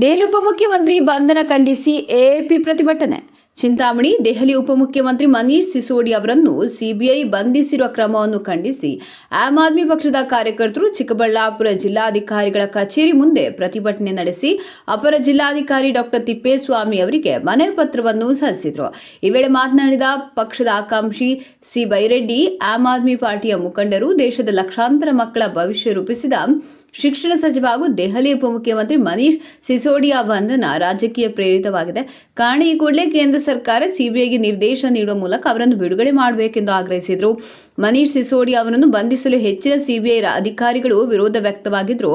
ದೆಹಲಿ ಉಪಮುಖ್ಯಮಂತ್ರಿ ಬಂಧನ ಖಂಡಿಸಿ ಎಎಪಿ ಪ್ರತಿಭಟನೆ. ಚಿಂತಾಮಣಿ. ದೆಹಲಿ ಉಪಮುಖ್ಯಮಂತ್ರಿ ಮನೀಶ್ ಸಿಸೋಡಿ ಅವರನ್ನು ಸಿಬಿಐ ಬಂಧಿಸಿರುವ ಕ್ರಮವನ್ನು ಖಂಡಿಸಿ ಆಮ್ ಆದ್ಮಿ ಪಕ್ಷದ ಕಾರ್ಯಕರ್ತರು ಚಿಕ್ಕಬಳ್ಳಾಪುರ ಜಿಲ್ಲಾಧಿಕಾರಿಗಳ ಕಚೇರಿ ಮುಂದೆ ಪ್ರತಿಭಟನೆ ನಡೆಸಿ ಅಪರ ಜಿಲ್ಲಾಧಿಕಾರಿ ಡಾಕ್ಟರ್ ತಿಪ್ಪೇಸ್ವಾಮಿ ಅವರಿಗೆ ಮನವಿ ಪತ್ರವನ್ನು ಸಲ್ಲಿಸಿದರು. ಈ ವೇಳೆ ಮಾತನಾಡಿದ ಪಕ್ಷದ ಆಕಾಂಕ್ಷಿ ಸಿ ಬೈರೆಡ್ಡಿ, ಆಮ್ ಆದ್ಮಿ ಪಾರ್ಟಿಯ ಮುಖಂಡರು ದೇಶದ ಲಕ್ಷಾಂತರ ಮಕ್ಕಳ ಭವಿಷ್ಯ ರೂಪಿಸಿದ ಶಿಕ್ಷಣ ಸಚಿವ ಹಾಗೂ ದೆಹಲಿ ಉಪಮುಖ್ಯಮಂತ್ರಿ ಮನೀಶ್ ಸಿಸೋಡಿಯಾ ಬಂಧನ ರಾಜಕೀಯ ಪ್ರೇರಿತವಾಗಿದೆ. ಕಾರಣ ಈ ಕೂಡಲೇ ಕೇಂದ್ರ ಸರ್ಕಾರ ಸಿಬಿಐಗೆ ನಿರ್ದೇಶನ ನೀಡುವ ಮೂಲಕ ಅವರನ್ನು ಬಿಡುಗಡೆ ಮಾಡಬೇಕೆಂದು ಆಗ್ರಹಿಸಿದರು. ಮನೀಶ್ ಸಿಸೋಡಿಯಾ ಅವರನ್ನು ಬಂಧಿಸಲು ಹೆಚ್ಚಿನ ಸಿಬಿಐ ಅಧಿಕಾರಿಗಳು ವಿರೋಧ ವ್ಯಕ್ತವಾಗಿದ್ದರು.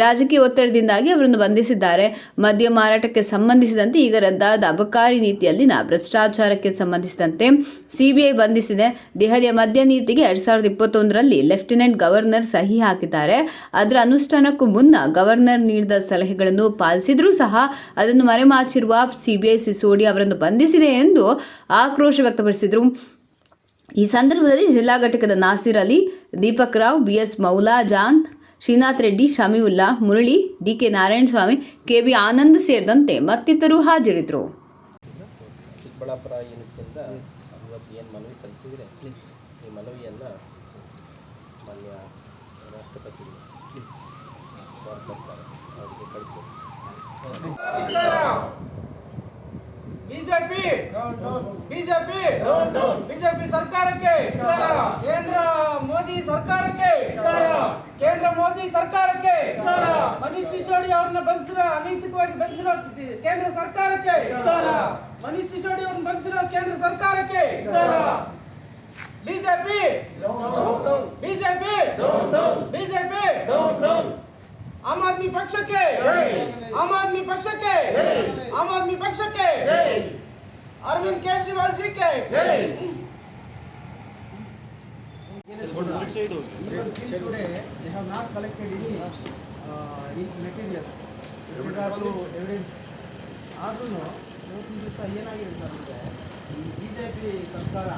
ರಾಜಕೀಯ ಒತ್ತಡದಿಂದಾಗಿ ಅವರನ್ನು ಬಂಧಿಸಿದ್ದಾರೆ. ಮದ್ಯ ಮಾರಾಟಕ್ಕೆ ಸಂಬಂಧಿಸಿದಂತೆ ಈಗ ರದ್ದಾದ ಅಬಕಾರಿ ನೀತಿಯಲ್ಲಿನ ಭ್ರಷ್ಟಾಚಾರಕ್ಕೆ ಸಂಬಂಧಿಸಿದಂತೆ ಸಿಬಿಐ ಬಂಧಿಸಿದೆ. ದೆಹಲಿಯ ಮದ್ಯ ನೀತಿಗೆ 2021ರಲ್ಲಿ ಲೆಫ್ಟಿನೆಂಟ್ ಗವರ್ನರ್ ಸಹಿ ಹಾಕಿದ್ದಾರೆ. ಅದರ ಅನುಷ್ಠಾನಕ್ಕೂ ಮುನ್ನ ಗವರ್ನರ್ ನೀಡಿದ ಸಲಹೆಗಳನ್ನು ಪಾಲಿಸಿದ್ರೂ ಸಹ ಅದನ್ನು ಮರೆಮಾಚಿರುವ ಸಿಬಿಐ ಸಿಸೋಡಿಯಾ ಅವರನ್ನು ಬಂಧಿಸಿದೆ ಎಂದು ಆಕ್ರೋಶ ವ್ಯಕ್ತಪಡಿಸಿದರು. ಈ ಸಂದರ್ಭದಲ್ಲಿ ಜಿಲ್ಲಾ ಘಟಕದ Nasir Ali, Deepak Rao, B S Moula Jan, Srinath Reddy, Shamiulla, Murali, D K Narayanaswamy, K B Anand ಸೇರಿದಂತೆ ಮತ್ತಿತರರು ಹಾಜರಿದ್ದರು. ಚಿಕ್ಕಬಳ್ಳಾಪುರ ಯೂನಿಟ್ನಿಂದ ಇವತ್ತು ಏನು ಮನವಿ ಸಲ್ಲಿಸಿದರೆ ಈ ಮನವಿಯನ್ನು ಮಾನ್ಯ ರಾಷ್ಟ್ರಪತಿಗಳು ಭಾರತ ಸರ್ಕಾರ ಅವರಿಗೆ ಕಳಿಸ್ಕೊಡ್ತಾರೆ. ಬಿಜೆಪಿ ಸರ್ಕಾರಕ್ಕೆ, ಕೇಂದ್ರ ಮೋದಿ ಸರ್ಕಾರಕ್ಕೆ, ಮನೀಶ್ ಸಿಸೋಡಿಯಾ ಅವರನ್ನ ಬಂಧಿಸಿರೋ, ಅನೈತಿಕವಾಗಿ ಬಂಧಿಸಿರೋ ಕೇಂದ್ರ ಸರ್ಕಾರಕ್ಕೆ, ಮನೀಶ್ ಸಿಸೋಡಿಯಾ ಅವರನ್ನ ಬಂಧಿಸಿರೋ ಕೇಂದ್ರ ಸರ್ಕಾರಕ್ಕೆ, ಬಿಜೆಪಿ ಆಮ್ ಆದ್ಮಿ ಪಕ್ಷಕ್ಕೆ, अरविंद केजरीवाल जी के today they have not collected any materials with regard to evidence. ಆದ್ರೂ ಇವತ್ತಿನ ದಿವಸ ಏನಾಗಿದೆ ಸರ್ ಅಂದರೆ ಈ ಬಿಜೆಪಿ ಸರ್ಕಾರ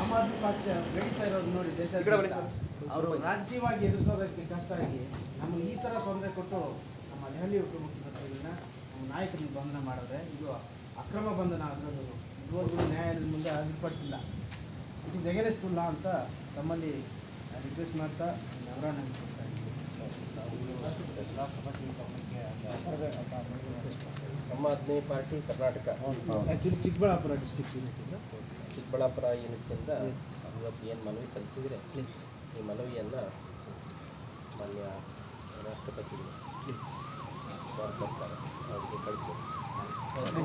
ಆಮ್ ಆದ್ಮಿ ಪಕ್ಷ ಬೆಳೀತಾ ಇರೋದು ನೋಡಿ ದೇಶದ ಅವರು ರಾಜಕೀಯವಾಗಿ ಎದುರಿಸೋದಕ್ಕೆ ಕಷ್ಟ ಆಗಿ ನಮಗೆ ಈ ಥರ ತೊಂದರೆ ಕೊಟ್ಟು ನಮ್ಮ ದೆಹಲಿ ಉಪಮುಖ್ಯಮಂತ್ರಿಗಳನ್ನ ನಮ್ಮ ನಾಯಕರನ್ನ ಬಂಧನ ಮಾಡಿದ್ರೆ ಇದು ಅಕ್ರಮ ಬಂಧನ ಆಗಿರೋದು ಇದುವರೆಗೂ ನ್ಯಾಯಾಲಯದ ಮುಂದೆ ಹಾಜರುಪಡಿಸಿಲ್ಲ. ಇಟ್ ಈಸ್ ಅಗೇನೆಸ್ಟ್ ಲಾ ಅಂತ ತಮ್ಮಲ್ಲಿ ರಿಕ್ವೆಸ್ಟ್ ಮಾಡ್ತಾ ನಗರ ಕೊಡ್ತಾ Aam Aadmi party Karnataka actually Chikkaballapura district Chikkaballapura ಯೂನಿಟ್ನಿಂದ ಇವತ್ತು ಏನು ಮನವಿ ಸಲ್ಲಿಸಿದರೆ ಈ ಮನವಿಯನ್ನು ಮಾನ್ಯ ರಾಷ್ಟ್ರಪತಿಗಳು ಭಾರತ ಸರ್ಕಾರ ಅವರಿಗೆ ಕಳಿಸ್ಕೊಡ್ತಾರೆ.